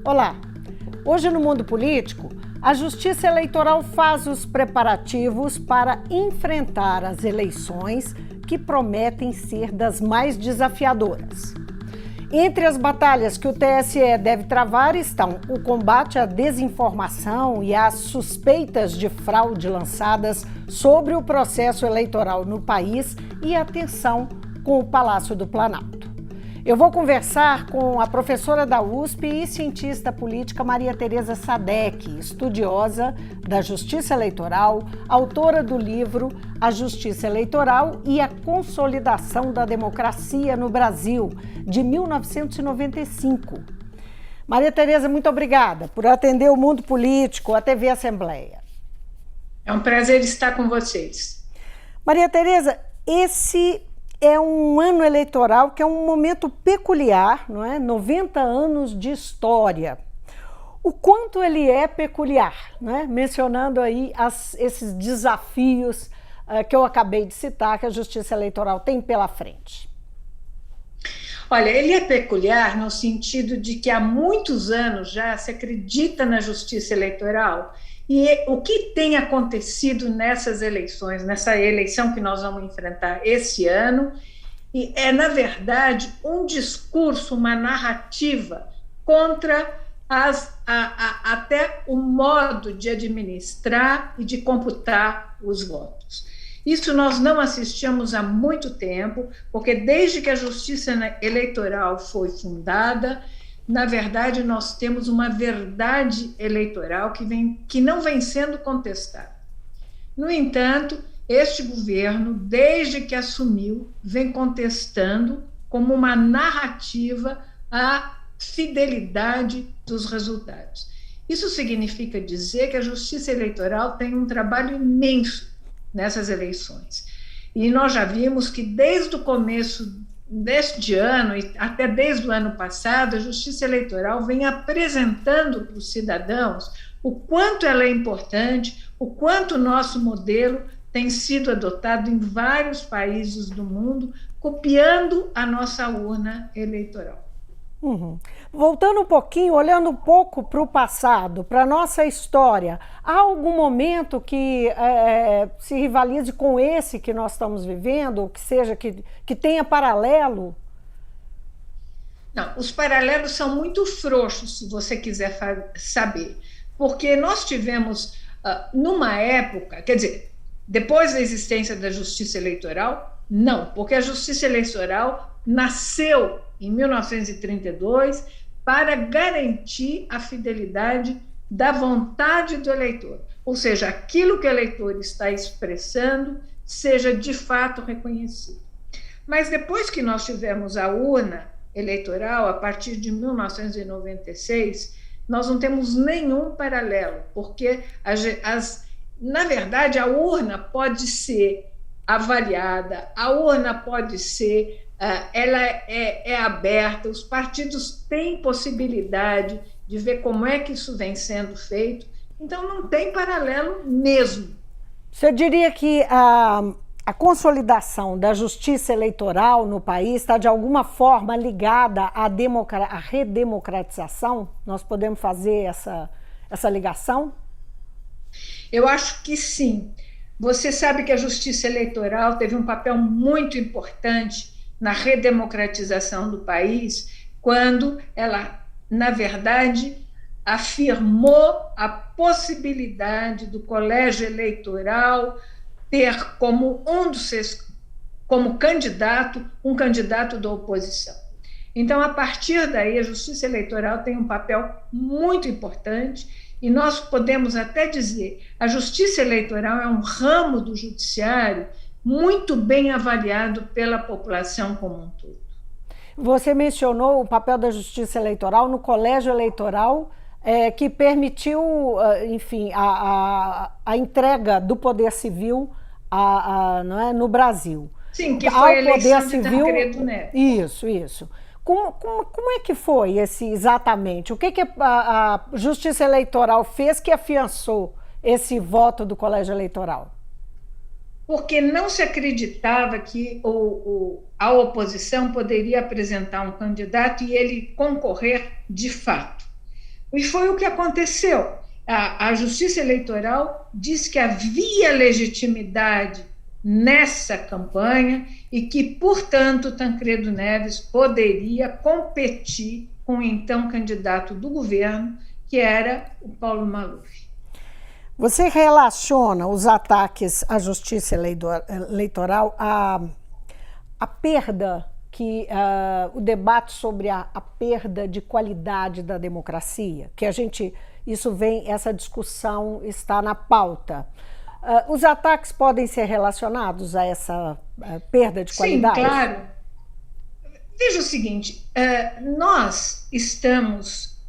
Olá! Hoje no mundo político, a Justiça Eleitoral faz os preparativos para enfrentar as eleições que prometem ser das mais desafiadoras. Entre as batalhas que o TSE deve travar estão o combate à desinformação e às suspeitas de fraude lançadas sobre o processo eleitoral no país e a tensão com o Palácio do Planalto. Eu vou conversar com a professora da USP e cientista política Maria Tereza Sadek, estudiosa da Justiça Eleitoral, autora do livro A Justiça Eleitoral e a Consolidação da Democracia no Brasil, de 1995. Maria Tereza, muito obrigada por atender o mundo político, a TV Assembleia. É um prazer estar com vocês. Maria Tereza, esse é um ano eleitoral que é um momento peculiar, não é? 90 anos de história. O quanto ele é peculiar, né? Mencionando aí esses desafios que eu acabei de citar, que a Justiça Eleitoral tem pela frente. Olha, ele é peculiar no sentido de que há muitos anos já se acredita na Justiça Eleitoral e o que tem acontecido nessas eleições, nessa eleição que nós vamos enfrentar esse ano, é, na verdade, um discurso, uma narrativa contra até o modo de administrar e de computar os votos. Isso nós não assistimos há muito tempo, porque desde que a Justiça Eleitoral foi fundada, na verdade, nós temos uma verdade eleitoral que não vem sendo contestada. No entanto, este governo, desde que assumiu, vem contestando como uma narrativa a fidelidade dos resultados. Isso significa dizer que a Justiça Eleitoral tem um trabalho imenso nessas eleições. E nós já vimos que desde o começo deste ano e até desde o ano passado, a Justiça Eleitoral vem apresentando para os cidadãos o quanto ela é importante, o quanto o nosso modelo tem sido adotado em vários países do mundo, copiando a nossa urna eleitoral. Uhum. Voltando um pouquinho, olhando um pouco para o passado, para a nossa história, há algum momento que se rivalize com esse que nós estamos vivendo, ou que seja, que tenha paralelo? Não, os paralelos são muito frouxos, se você quiser saber, porque nós tivemos, numa época, quer dizer, depois da existência da Justiça Eleitoral, não, porque a Justiça Eleitoral nasceu em 1932 para garantir a fidelidade da vontade do eleitor, ou seja, aquilo que o eleitor está expressando seja de fato reconhecido. Mas depois que nós tivemos a urna eleitoral, a partir de 1996, nós não temos nenhum paralelo, porque na verdade a urna pode ser avaliada, a urna pode ser ela é aberta, os partidos têm possibilidade de ver como é que isso vem sendo feito, então não tem paralelo mesmo. Você diria que a consolidação da justiça eleitoral no país está de alguma forma ligada à redemocratização? Nós podemos fazer essa ligação? Eu acho que sim. Você sabe que a Justiça Eleitoral teve um papel muito importante na redemocratização do país, quando ela, na verdade, afirmou a possibilidade do colégio eleitoral ter como como candidato, um candidato da oposição. Então, a partir daí, a Justiça Eleitoral tem um papel muito importante e nós podemos até dizer a Justiça Eleitoral é um ramo do judiciário muito bem avaliado pela população como um todo. Você mencionou o papel da Justiça Eleitoral no colégio eleitoral, que permitiu, enfim, a entrega do poder civil não é, no Brasil. Sim, que foi a eleição poder civil, de Tancredo Neves. Isso. Como é que foi exatamente? O que a Justiça Eleitoral fez que afiançou esse voto do colégio eleitoral? Porque não se acreditava que a oposição poderia apresentar um candidato e ele concorrer de fato. E foi o que aconteceu. A Justiça Eleitoral disse que havia legitimidade nessa campanha e que, portanto, Tancredo Neves poderia competir com o então candidato do governo, que era o Paulo Maluf. Você relaciona os ataques à justiça eleitoral à perda que o debate sobre a perda de qualidade da democracia, que essa discussão está na pauta. Os ataques podem ser relacionados a essa perda de qualidade? Sim, claro. Veja o seguinte, nós estamos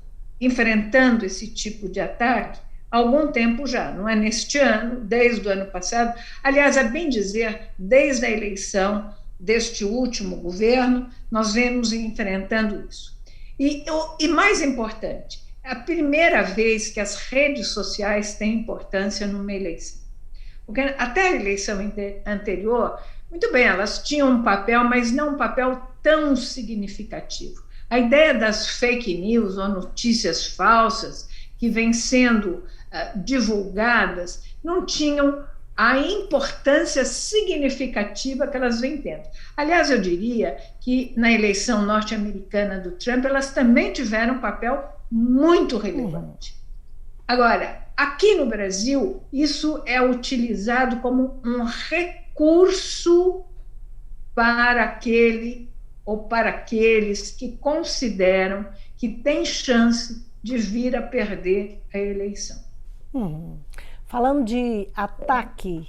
enfrentando esse tipo de ataque há algum tempo já, não é neste ano, desde o ano passado, aliás, a bem dizer, desde a eleição deste último governo, nós vemos enfrentando isso. E mais importante, é a primeira vez que as redes sociais têm importância numa eleição. Porque até a eleição anterior, muito bem, elas tinham um papel, mas não um papel tão significativo. A ideia das fake news ou notícias falsas que vêm sendo divulgadas não tinham a importância significativa que elas vêm tendo. Aliás, eu diria que na eleição norte-americana do Trump, elas também tiveram um papel muito relevante. Agora, aqui no Brasil, isso é utilizado como um recurso para aquele ou para aqueles que consideram que tem chance de vir a perder a eleição. Falando de ataque,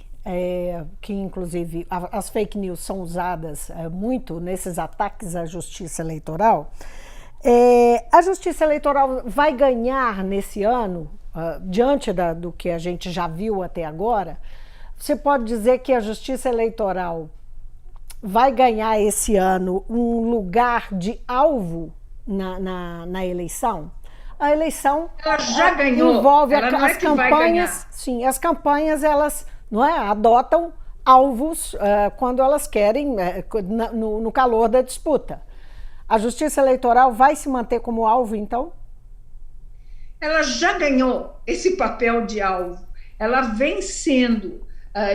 que inclusive as fake news são usadas muito nesses ataques à justiça eleitoral, a justiça eleitoral vai ganhar nesse ano, diante do que a gente já viu até agora? Você pode dizer que a justiça eleitoral vai ganhar esse ano um lugar de alvo na eleição? A eleição ela já ganhou. Envolve as campanhas. Sim, as campanhas elas adotam alvos quando elas querem, no calor da disputa. A justiça eleitoral vai se manter como alvo, então? Ela já ganhou esse papel de alvo. Ela vem sendo,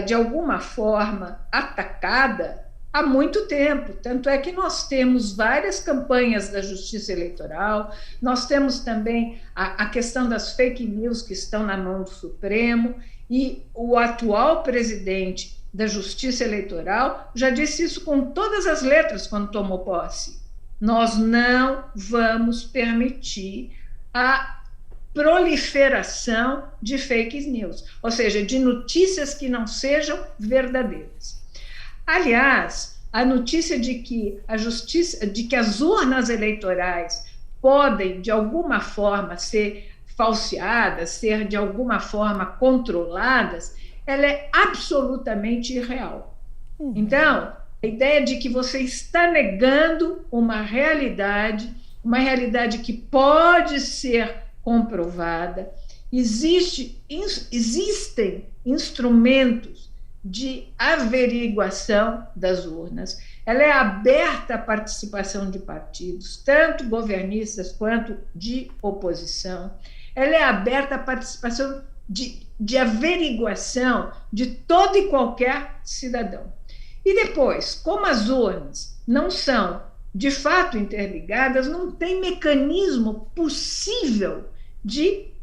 de alguma forma, atacada há muito tempo, tanto é que nós temos várias campanhas da justiça eleitoral, nós temos também a questão das fake news que estão na mão do Supremo, e o atual presidente da justiça eleitoral já disse isso com todas as letras quando tomou posse. Nós não vamos permitir a proliferação de fake news, ou seja, de notícias que não sejam verdadeiras. Aliás, a notícia de que as urnas eleitorais podem, de alguma forma, ser falseadas, ser, de alguma forma, controladas, ela é absolutamente irreal. Então, a ideia de que você está negando uma realidade que pode ser comprovada, existem instrumentos de averiguação das urnas, ela é aberta à participação de partidos, tanto governistas quanto de oposição, ela é aberta à participação de averiguação de todo e qualquer cidadão. E depois, como as urnas não são de fato interligadas, não tem mecanismo possível de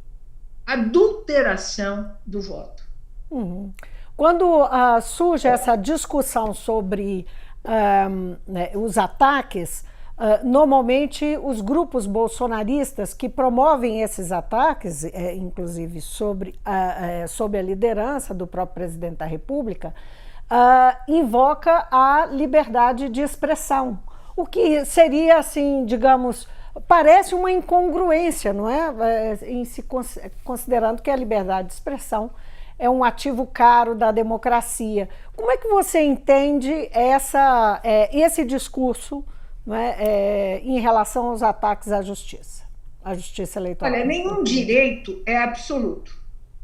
adulteração do voto. Quando surge essa discussão sobre os ataques, normalmente os grupos bolsonaristas que promovem esses ataques, inclusive sob a liderança do próprio presidente da República, invoca a liberdade de expressão, o que seria, assim, digamos, parece uma incongruência, não é? Considerando que a liberdade de expressão é um ativo caro da democracia. Como é que você entende esse discurso, não é, em relação aos ataques à justiça eleitoral? Olha, nenhum direito é absoluto.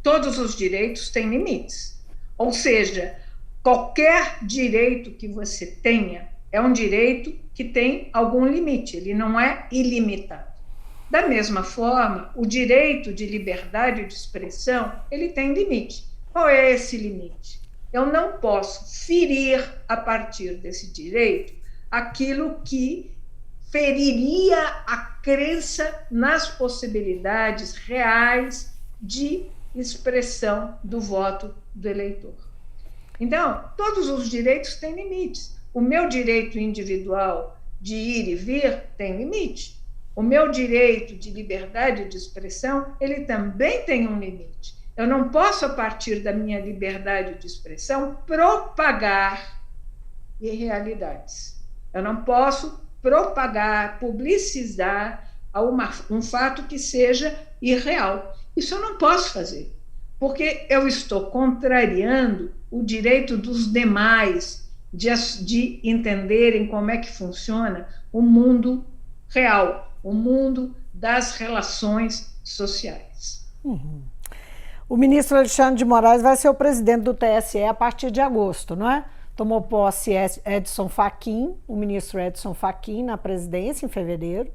Todos os direitos têm limites. Ou seja, qualquer direito que você tenha é um direito que tem algum limite, ele não é ilimitado. Da mesma forma, o direito de liberdade de expressão, ele tem limite. Qual é esse limite? Eu não posso ferir, a partir desse direito, aquilo que feriria a crença nas possibilidades reais de expressão do voto do eleitor. Então, todos os direitos têm limites. O meu direito individual de ir e vir tem limite. O meu direito de liberdade de expressão, ele também tem um limite. Eu não posso, a partir da minha liberdade de expressão, propagar irrealidades. Eu não posso propagar, publicizar um fato que seja irreal. Isso eu não posso fazer, porque eu estou contrariando o direito dos demais de entenderem como é que funciona o mundo real, o mundo das relações sociais. Uhum. O ministro Alexandre de Moraes vai ser o presidente do TSE a partir de agosto, não é? Tomou posse Edson Fachin, o ministro Edson Fachin, na presidência em fevereiro,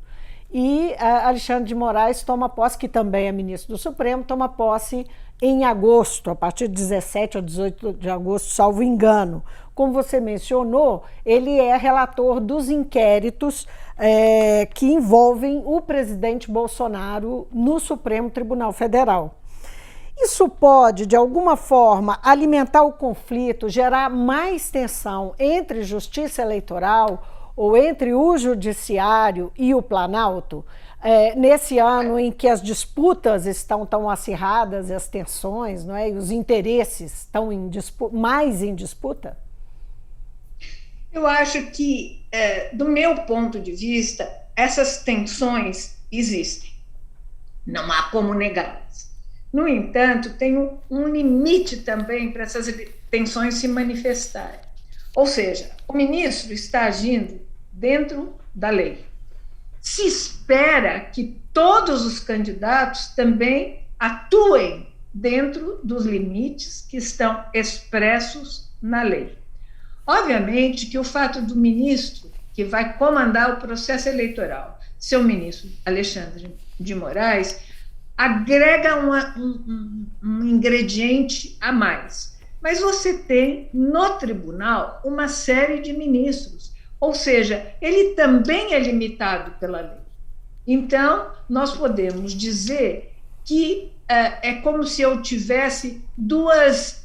e Alexandre de Moraes toma posse, que também é ministro do Supremo, toma posse em agosto, a partir de 17 ou 18 de agosto, salvo engano. Como você mencionou, ele é relator dos inquéritos que envolvem o presidente Bolsonaro no Supremo Tribunal Federal. Isso pode, de alguma forma, alimentar o conflito, gerar mais tensão entre justiça eleitoral ou entre o judiciário e o Planalto, nesse ano em que as disputas estão tão acirradas, as tensões, não é? E os interesses estão mais em disputa? Eu acho que, do meu ponto de vista, essas tensões existem. Não há como negá-las. No entanto, tem um limite também para essas tensões se manifestarem. Ou seja, o ministro está agindo dentro da lei. Se espera que todos os candidatos também atuem dentro dos limites que estão expressos na lei. Obviamente que o fato do ministro que vai comandar o processo eleitoral, seu ministro Alexandre de Moraes, agrega um ingrediente a mais. Mas você tem no tribunal uma série de ministros, ou seja, ele também é limitado pela lei. Então, nós podemos dizer que é como se eu tivesse dois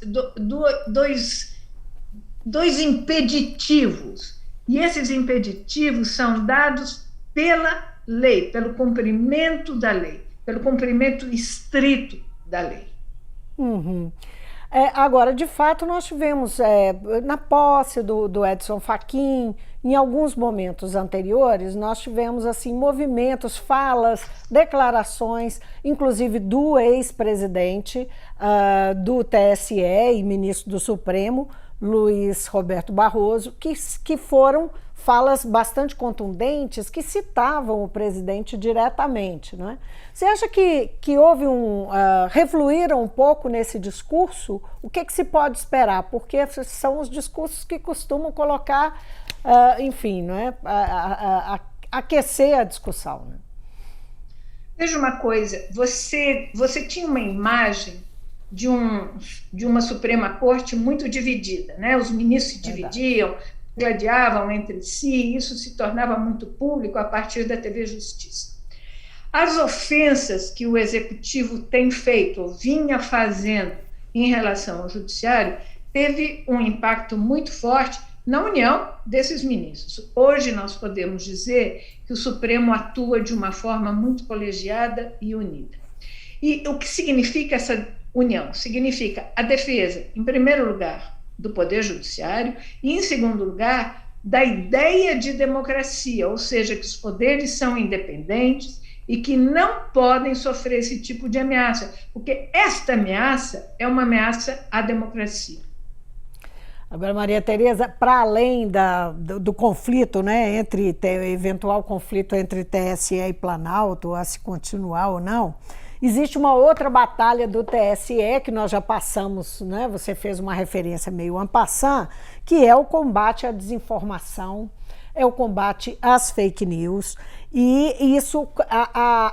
impeditivos, e esses impeditivos são dados pela lei, pelo cumprimento da lei, pelo cumprimento estrito da lei. Uhum. Agora, de fato, nós tivemos, na posse do Edson Fachin, em alguns momentos anteriores, nós tivemos assim, movimentos, falas, declarações, inclusive do ex-presidente do TSE e ministro do Supremo, Luiz Roberto Barroso, que foram falas bastante contundentes que citavam o presidente diretamente, não é? Você acha que houve refluíram um pouco nesse discurso? O que se pode esperar? Porque são os discursos que costumam colocar, enfim, não é? Aquecer a discussão. Né? Veja uma coisa, você tinha uma imagem de uma Suprema Corte muito dividida, né? Os ministros se dividiam, gladiavam entre si, e isso se tornava muito público a partir da TV Justiça. As ofensas que o Executivo tem feito, ou vinha fazendo em relação ao Judiciário, teve um impacto muito forte na união desses ministros. Hoje nós podemos dizer que o Supremo atua de uma forma muito colegiada e unida. E o que significa essa união? Significa a defesa, em primeiro lugar, do Poder Judiciário e, em segundo lugar, da ideia de democracia, ou seja, que os poderes são independentes e que não podem sofrer esse tipo de ameaça, porque esta ameaça é uma ameaça à democracia. Agora, Maria Tereza, para além do conflito, né, eventual conflito entre TSE e Planalto, a se continuar ou não, existe uma outra batalha do TSE que nós já passamos, né? Você fez uma referência meio en passant, que é o combate à desinformação é o combate às fake news, e isso,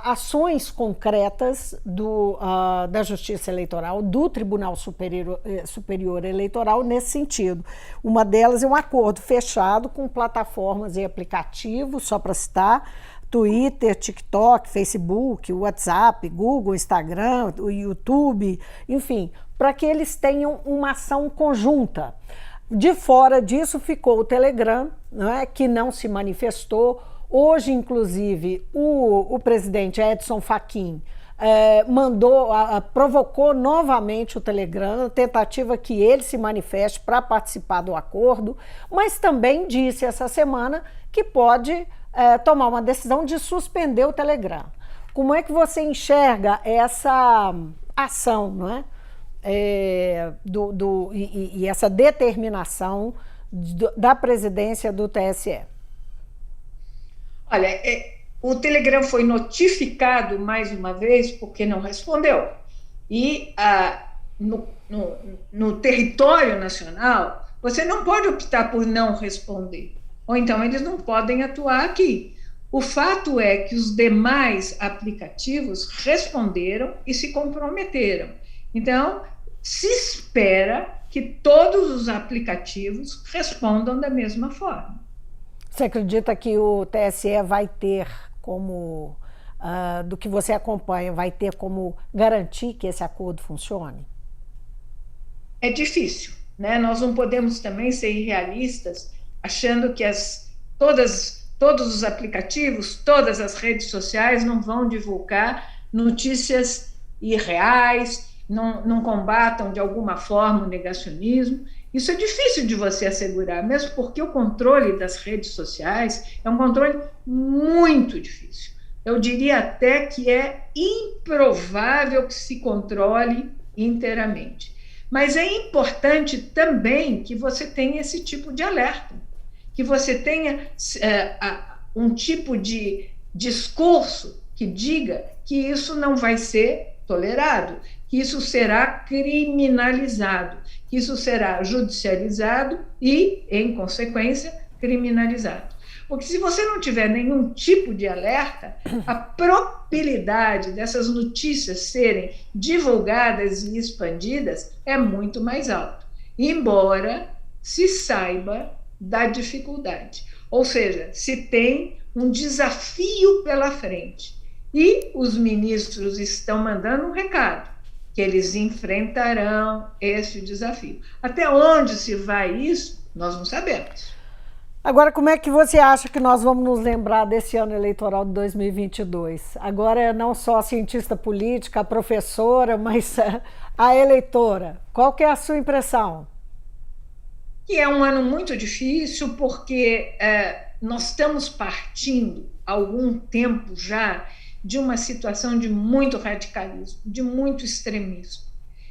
ações concretas da Justiça Eleitoral, do Tribunal Superior Eleitoral nesse sentido. Uma delas é um acordo fechado com plataformas e aplicativos, só para citar, Twitter, TikTok, Facebook, WhatsApp, Google, Instagram, o YouTube, enfim, para que eles tenham uma ação conjunta. De fora disso ficou o Telegram, né, que não se manifestou. Hoje, inclusive, o presidente Edson Fachin provocou novamente o Telegram, tentativa que ele se manifeste para participar do acordo, mas também disse essa semana que pode tomar uma decisão de suspender o Telegram. Como é que você enxerga essa ação, não é? E essa determinação da presidência do TSE? Olha, o Telegram foi notificado mais uma vez porque não respondeu. E no território nacional, você não pode optar por não responder. Ou então eles não podem atuar aqui. O fato é que os demais aplicativos responderam e se comprometeram. Então, se espera que todos os aplicativos respondam da mesma forma. Você acredita que o TSE vai ter como, do que você acompanha, vai ter como garantir que esse acordo funcione? É difícil, né? Nós não podemos também ser irrealistas achando que todos os aplicativos, todas as redes sociais não vão divulgar notícias irreais, não combatam de alguma forma o negacionismo. Isso é difícil de você assegurar, mesmo porque o controle das redes sociais é um controle muito difícil. Eu diria até que é improvável que se controle inteiramente. Mas é importante também que você tenha esse tipo de alerta, que você tenha um tipo de discurso que diga que isso não vai ser tolerado, que isso será criminalizado, que isso será judicializado e, em consequência, criminalizado. Porque se você não tiver nenhum tipo de alerta, a probabilidade dessas notícias serem divulgadas e expandidas é muito mais alta, embora se saiba da dificuldade. Ou seja, se tem um desafio pela frente. E os ministros estão mandando um recado, que eles enfrentarão esse desafio. Até onde se vai isso, nós não sabemos. Agora, como é que você acha que nós vamos nos lembrar desse ano eleitoral de 2022? Agora, não só a cientista política, a professora, mas a eleitora. Qual que é a sua impressão? Que é um ano muito difícil, porque nós estamos partindo, há algum tempo já, de uma situação de muito radicalismo, de muito extremismo.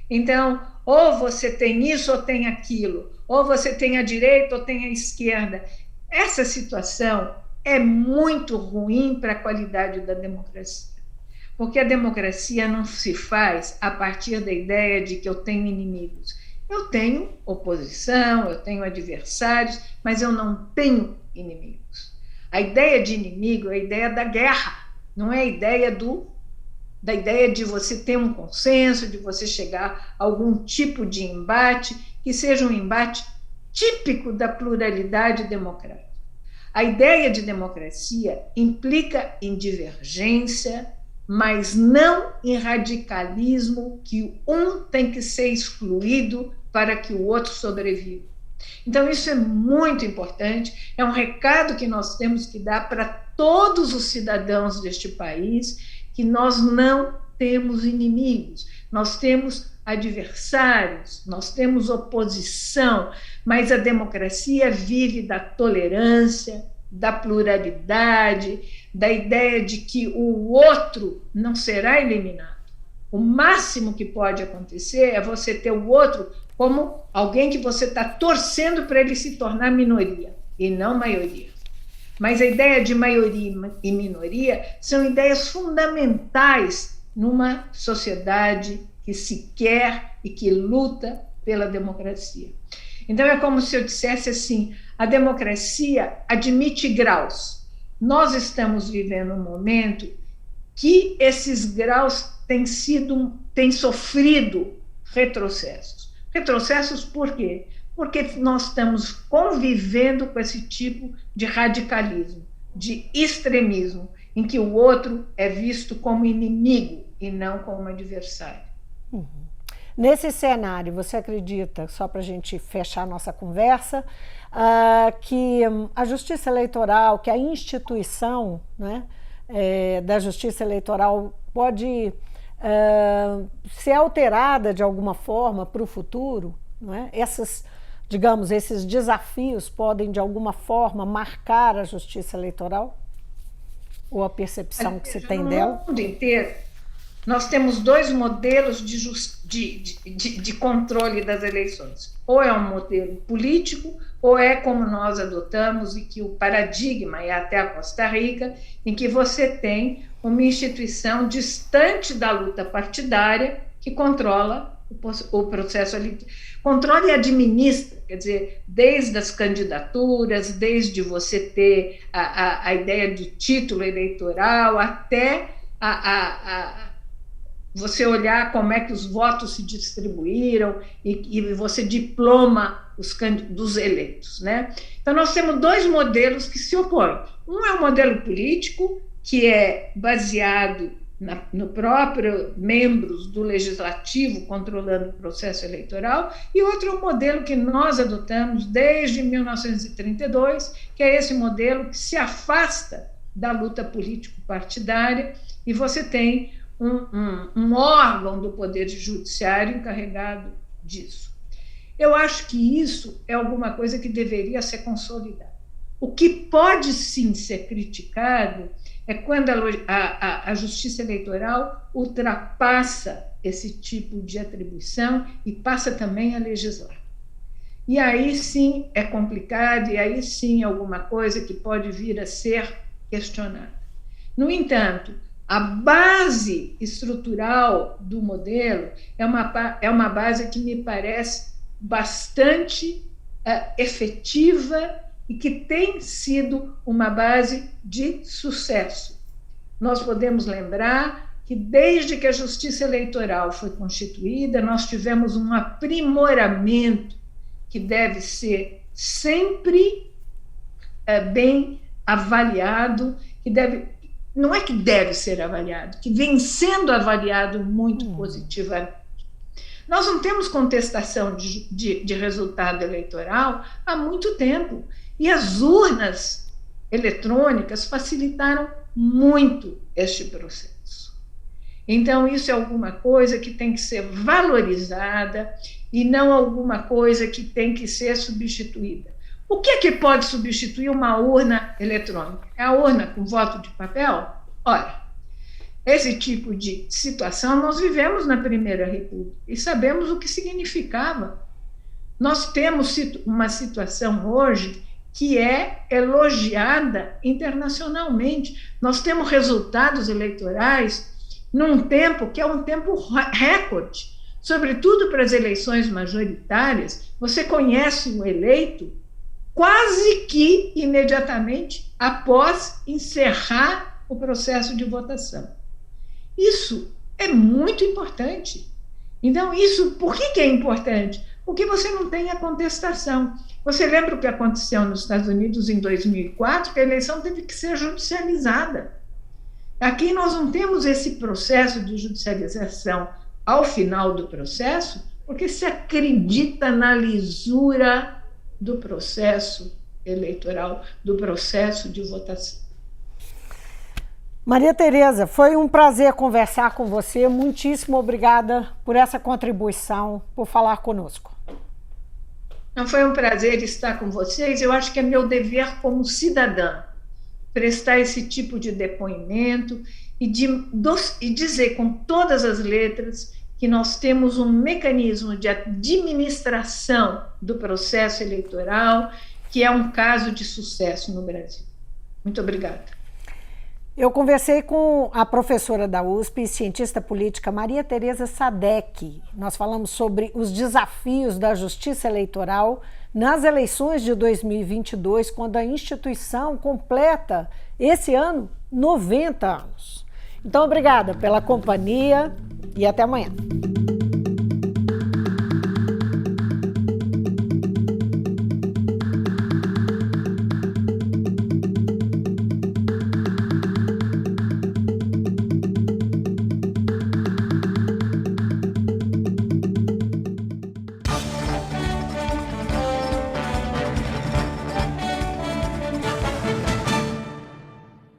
Então, ou você tem isso ou tem aquilo, ou você tem a direita ou tem a esquerda. Essa situação é muito ruim para a qualidade da democracia, porque a democracia não se faz a partir da ideia de que eu tenho inimigos. Eu tenho oposição, eu tenho adversários, mas eu não tenho inimigos. A ideia de inimigo é a ideia da guerra, não é a ideia da ideia de você ter um consenso, de você chegar a algum tipo de embate, que seja um embate típico da pluralidade democrática. A ideia de democracia implica em divergência, mas não em radicalismo, que um tem que ser excluído para que o outro sobreviva. Então, isso é muito importante, é um recado que nós temos que dar para todos os cidadãos deste país, que nós não temos inimigos, nós temos adversários, nós temos oposição, mas a democracia vive da tolerância, da pluralidade, da ideia de que o outro não será eliminado. O máximo que pode acontecer é você ter o outro como alguém que você está torcendo para ele se tornar minoria, e não maioria. Mas a ideia de maioria e minoria são ideias fundamentais numa sociedade que se quer e que luta pela democracia. Então, é como se eu dissesse assim: a democracia admite graus. Nós estamos vivendo um momento que esses graus têm sofrido retrocessos. Retrocessos por quê? Porque nós estamos convivendo com esse tipo de radicalismo, de extremismo, em que o outro é visto como inimigo e não como adversário. Uhum. Nesse cenário, você acredita, só para a gente fechar a nossa conversa, que a Justiça Eleitoral, que a instituição, né, da Justiça Eleitoral pode ser alterada de alguma forma para o futuro? Não é? Esses desafios podem, de alguma forma, marcar a Justiça Eleitoral? Ou a percepção que se tem dela? No mundo inteiro, nós temos dois modelos de controle das eleições. Ou é um modelo político, ou é como nós adotamos, e que o paradigma é até a Costa Rica, em que você tem uma instituição distante da luta partidária que controla o processo eleitoral. Controla e administra, quer dizer, desde as candidaturas, desde você ter a ideia de título eleitoral, até você olhar como é que os votos se distribuíram e você diploma dos eleitos, né? Então, nós temos dois modelos que se opõem. Um é o modelo político, que é baseado no próprio membros do legislativo controlando o processo eleitoral, e outro é o modelo que nós adotamos desde 1932, que é esse modelo que se afasta da luta político-partidária, e você tem um órgão do Poder Judiciário encarregado disso. Eu acho que isso é alguma coisa que deveria ser consolidada. O que pode, sim, ser criticado é quando a Justiça Eleitoral ultrapassa esse tipo de atribuição e passa também a legislar. E aí, sim, é complicado, e aí, sim, é alguma coisa que pode vir a ser questionada. No entanto, a base estrutural do modelo é uma base que me parece bastante efetiva e que tem sido uma base de sucesso. Nós podemos lembrar que, desde que a Justiça Eleitoral foi constituída, nós tivemos um aprimoramento que deve ser sempre bem avaliado, não é que deve ser avaliado, que vem sendo avaliado muito positivamente. Nós não temos contestação de resultado eleitoral há muito tempo, e as urnas eletrônicas facilitaram muito este processo. Então, isso é alguma coisa que tem que ser valorizada e não alguma coisa que tem que ser substituída. O que é que pode substituir uma urna eletrônica? É a urna com voto de papel? Olha, esse tipo de situação nós vivemos na Primeira República e sabemos o que significava. Nós temos uma situação hoje que é elogiada internacionalmente. Nós temos resultados eleitorais num tempo que é um tempo recorde, sobretudo para as eleições majoritárias. Você conhece o eleito quase que imediatamente após encerrar o processo de votação. Isso é muito importante. Então, por que é importante? Porque você não tem a contestação. Você lembra o que aconteceu nos Estados Unidos em 2004, que a eleição teve que ser judicializada. Aqui nós não temos esse processo de judicialização ao final do processo, porque se acredita na lisura do processo eleitoral, do processo de votação. Maria Tereza, foi um prazer conversar com você. Muitíssimo obrigada por essa contribuição, por falar conosco. Não, foi um prazer estar com vocês. Eu acho que é meu dever como cidadã prestar esse tipo de depoimento e dizer com todas as letras que nós temos um mecanismo de administração do processo eleitoral que é um caso de sucesso no Brasil. Muito obrigada. Eu conversei com a professora da USP e cientista política Maria Tereza Sadek. Nós falamos sobre os desafios da justiça eleitoral nas eleições de 2022, quando a instituição completa, esse ano, 90 anos. Então, obrigada pela companhia e até amanhã.